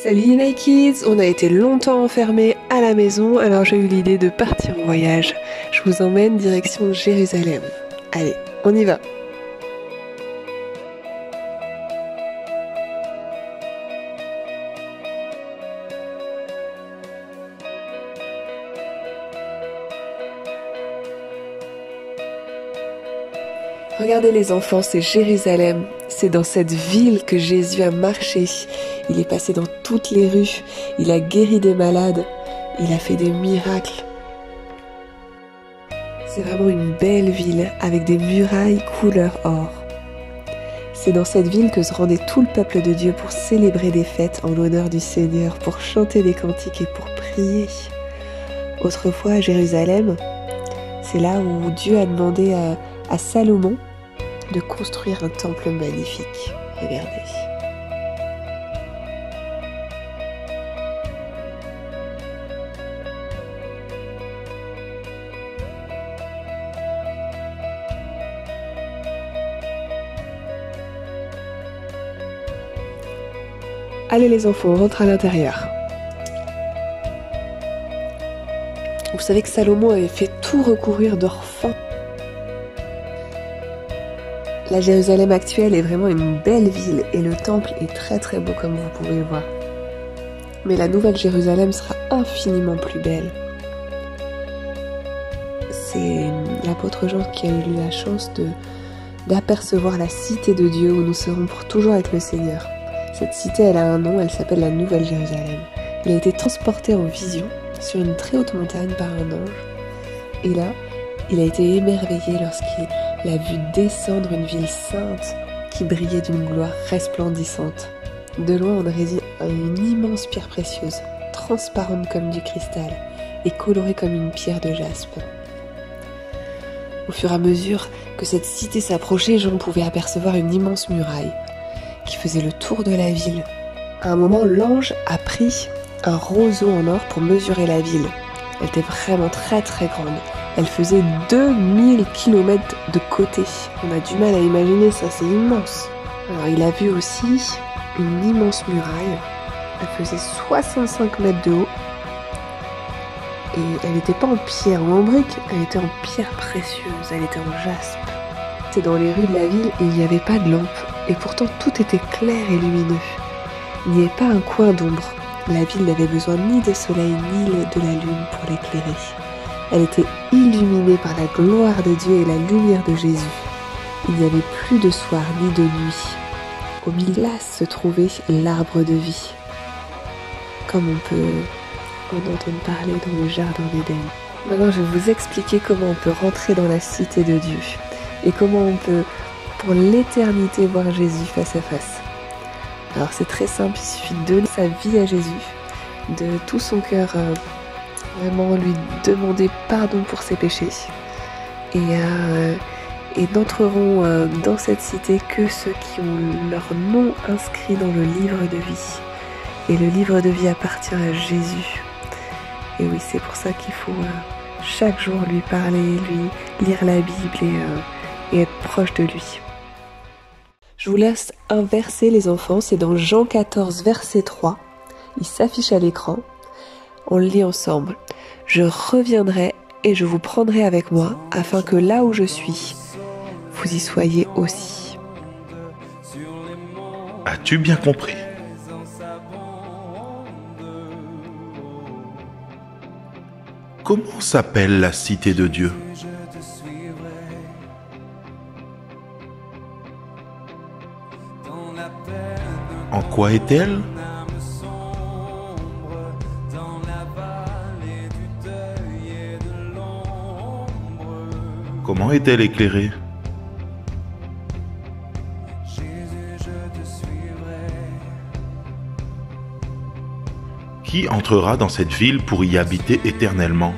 Salut les kids, on a été longtemps enfermés à la maison, alors j'ai eu l'idée de partir en voyage. Je vous emmène direction Jérusalem. Allez, on y va. Regardez les enfants, c'est Jérusalem. C'est dans cette ville que Jésus a marché. Il est passé dans toutes les rues. Il a guéri des malades. Il a fait des miracles. C'est vraiment une belle ville avec des murailles couleur or. C'est dans cette ville que se rendait tout le peuple de Dieu pour célébrer des fêtes en l'honneur du Seigneur, pour chanter des cantiques et pour prier. Autrefois à Jérusalem, c'est là où Dieu a demandé à Salomon de construire un temple magnifique. Regardez. Allez les enfants, on rentre à l'intérieur. Vous savez que Salomon avait fait tout recouvrir d'or fin. La Jérusalem actuelle est vraiment une belle ville et le temple est très très beau comme vous pouvez le voir. Mais la nouvelle Jérusalem sera infiniment plus belle. C'est l'apôtre Jean qui a eu la chance d'apercevoir la cité de Dieu où nous serons pour toujours avec le Seigneur. Cette cité, elle a un nom, elle s'appelle la Nouvelle Jérusalem. Il a été transporté en vision sur une très haute montagne par un ange. Et là, il a été émerveillé lorsqu'il a vu descendre une ville sainte qui brillait d'une gloire resplendissante. De loin, on aurait dit une immense pierre précieuse, transparente comme du cristal et colorée comme une pierre de jaspe. Au fur et à mesure que cette cité s'approchait, Jean pouvait apercevoir une immense muraille qui faisait le tour de la ville. À un moment, l'ange a pris un roseau en or pour mesurer la ville. Elle était vraiment très très grande. Elle faisait 2000 km de côté. On a du mal à imaginer ça, c'est immense. Alors il a vu aussi une immense muraille. Elle faisait 65 mètres de haut. Et elle n'était pas en pierre ou en brique, elle était en pierre précieuse, elle était en jaspe. C'était dans les rues de la ville et il n'y avait pas de lampe. Et pourtant tout était clair et lumineux. Il n'y avait pas un coin d'ombre. La ville n'avait besoin ni de soleil ni de la lune pour l'éclairer. Elle était illuminée par la gloire de Dieu et la lumière de Jésus. Il n'y avait plus de soir ni de nuit. Au milieu là se trouvait l'arbre de vie. Comme on peut en entendre parler dans le jardin d'Éden. Maintenant je vais vous expliquer comment on peut rentrer dans la cité de Dieu. Et comment on peut pour l'éternité voir Jésus face à face. Alors c'est très simple, il suffit de donner sa vie à Jésus, de tout son cœur vraiment lui demander pardon pour ses péchés. Et n'entreront dans cette cité que ceux qui ont leur nom inscrit dans le livre de vie. Et le livre de vie appartient à Jésus. Et oui, c'est pour ça qu'il faut chaque jour lui parler, lui lire la Bible et être proche de lui. Je vous laisse un verset les enfants, c'est dans Jean 14 verset 3. Il s'affiche à l'écran. On le lit ensemble. Je reviendrai et je vous prendrai avec moi, afin que là où je suis, vous y soyez aussi. As-tu bien compris? Comment s'appelle la cité de Dieu? En quoi est-elle? Comment est-elle éclairée? Qui entrera dans cette ville pour y habiter éternellement?